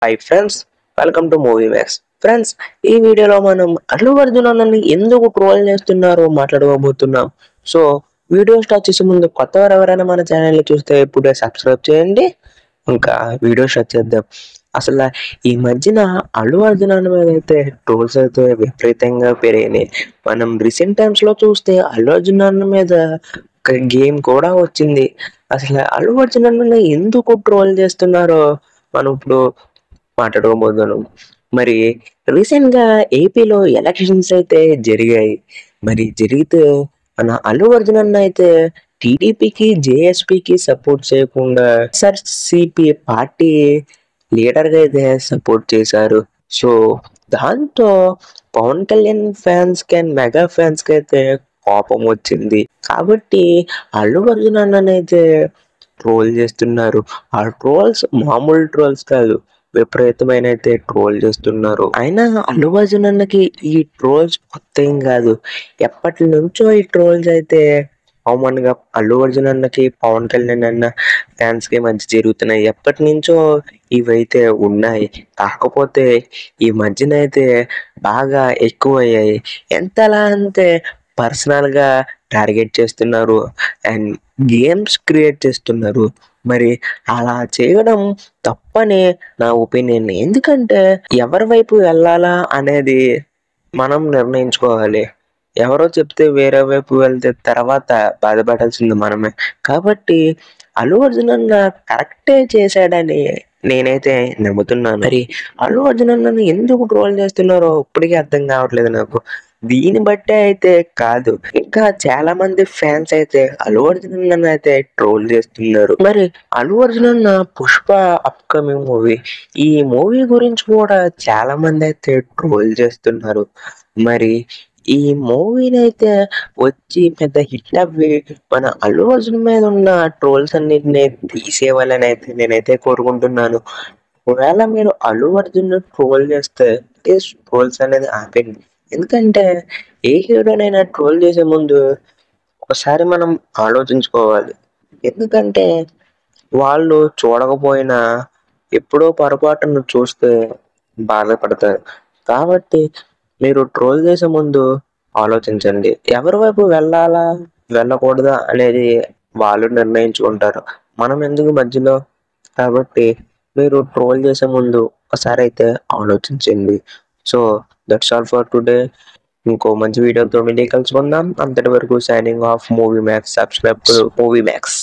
Hi friends, welcome to movie max. Friends, ఈ వీడియోలో మనం అల్లు అర్జున్ అన్నని ఎందుకు ట్రోల్ చేస్తున్నారో మాట్లాడుకోబోతున్నాం. సో వీడియో స్టార్ట్ చేసే ముందు కొత్తవారు ఎవరైనా మన ఛానల్ని చూస్తే ఇప్పుడే సబ్స్క్రైబ్ చేయండి. ఇంకా వీడియో స్టార్ట్ చేద్దాం. అసలు ఈ మధ్యన అల్లు అర్జున్ అన్న మీద అయితే ట్రోల్స్ అయితే విపరీతంగా పెరిగినాయి. మనం రీసెంట్ టైమ్స్ లో చూస్తే అల్లు అర్జున్ అన్న మీద ఒక గేమ్ కూడా వచ్చింది. అసలు అల్లు అర్జున్ అన్న ఎందుకు ట్రోల్ చేస్తున్నారో మనం ఇప్పుడు మాట్లాడుకోబోతున్నాం. మరి రీసెంట్ గా ఏపీలో ఎలక్షన్స్ అయితే జరిగాయి. మరి జరిగితే మన అల్లు అర్జున్ అన్న అయితే టీడీపీకి జేఎస్పీకి సపోర్ట్ చేయకుండా ఎస్ఆర్సీపీ పార్టీ లీడర్ గా అయితే సపోర్ట్ చేశారు. సో దాంతో పవన్ కళ్యాణ్ ఫ్యాన్స్ కి అండ్ మెగా ఫ్యాన్స్ కి అయితే కోపం వచ్చింది. కాబట్టి అల్లు అర్జున్ అన్ననైతే ట్రోల్ చేస్తున్నారు. ఆ ట్రోల్స్ మామూలు ట్రోల్స్ కాదు, విపరీతమైన అయితే ట్రోల్ చేస్తున్నారు. అయినా అల్లు అర్జున్ అన్నకి ఈ ట్రోల్స్ కొత్త ఏం కాదు. ఎప్పటి నుంచో ఈ ట్రోల్స్ అయితే కామన్ గా అల్లు అర్జున్ అన్నకి పవన్ కళ్యాణ్ అన్న ఫ్యాన్స్ కి మధ్య జరుగుతున్నాయి. ఎప్పటి నుంచో ఇవైతే ఉన్నాయి. కాకపోతే ఈ మధ్యన అయితే బాగా ఎక్కువ అయ్యాయి. ఎంతలా అంటే పర్సనల్ గా టార్గెట్ చేస్తున్నారు అండ్ గేమ్స్ క్రియేట్ చేస్తున్నారు. మరి అలా చేయడం తప్పని నా ఒపీనియన్. ఎందుకంటే ఎవరి వైపు వెళ్ళాలా అనేది మనం నిర్ణయించుకోవాలి. ఎవరో చెప్తే వేరే వైపు వెళ్తే తర్వాత బాధపడాల్సింది మనమే. కాబట్టి అల్లు అర్జున్ అన్న కరెక్టే చేశాడని నేనైతే నమ్ముతున్నాను. మరి అల్లు అర్జున్ అన్నను ఎందుకు ట్రోల్ చేస్తున్నారో ఇప్పటికీ అర్థం కావట్లేదు నాకు. దీన్ని బట్టే అయితే కాదు, ఇంకా చాలా మంది ఫ్యాన్స్ అయితే అల్లు అర్జున్ అన్న అయితే ట్రోల్ చేస్తున్నారు. మరి అల్లు అర్జున్ అన్న పుష్ప అప్కమింగ్ మూవీ, ఈ మూవీ గురించి కూడా చాలా మంది అయితే ట్రోల్ చేస్తున్నారు. మరి ఈ మూవీని అయితే వచ్చి పెద్ద హిట్ అవ్వి మన అల్లు అర్జున్ మీద ఉన్న ట్రోల్స్ అన్నిటిని తీసేయాలని అయితే నేనైతే కోరుకుంటున్నాను. ఒకవేళ మీరు అల్లు అర్జున్ ట్రోల్ చేస్తే ట్రోల్స్ అనేది ఆపండి. ఎందుకంటే ఏ హీరోనైనా ట్రోల్ చేసే ముందు ఒకసారి మనం ఆలోచించుకోవాలి. ఎందుకంటే వాళ్ళు చూడకపోయినా ఎప్పుడో పొరపాటును చూస్తే బాధపడతారు. కాబట్టి మీరు ట్రోల్ చేసే ముందు ఆలోచించండి. ఎవరి వైపు వెళ్ళాలా వెళ్ళకూడదా అనేది వాళ్ళు నిర్ణయించుకుంటారు, మనం ఎందుకు మధ్యలో. కాబట్టి మీరు ట్రోల్ చేసే ముందు ఒకసారి అయితే ఆలోచించండి. So that's all for today. ఇంకో మంచి వీడియోతో మళ్ళీ కలుసుకుందాం. అంతటి వరకు signing off movie max. Subscribe to movie max.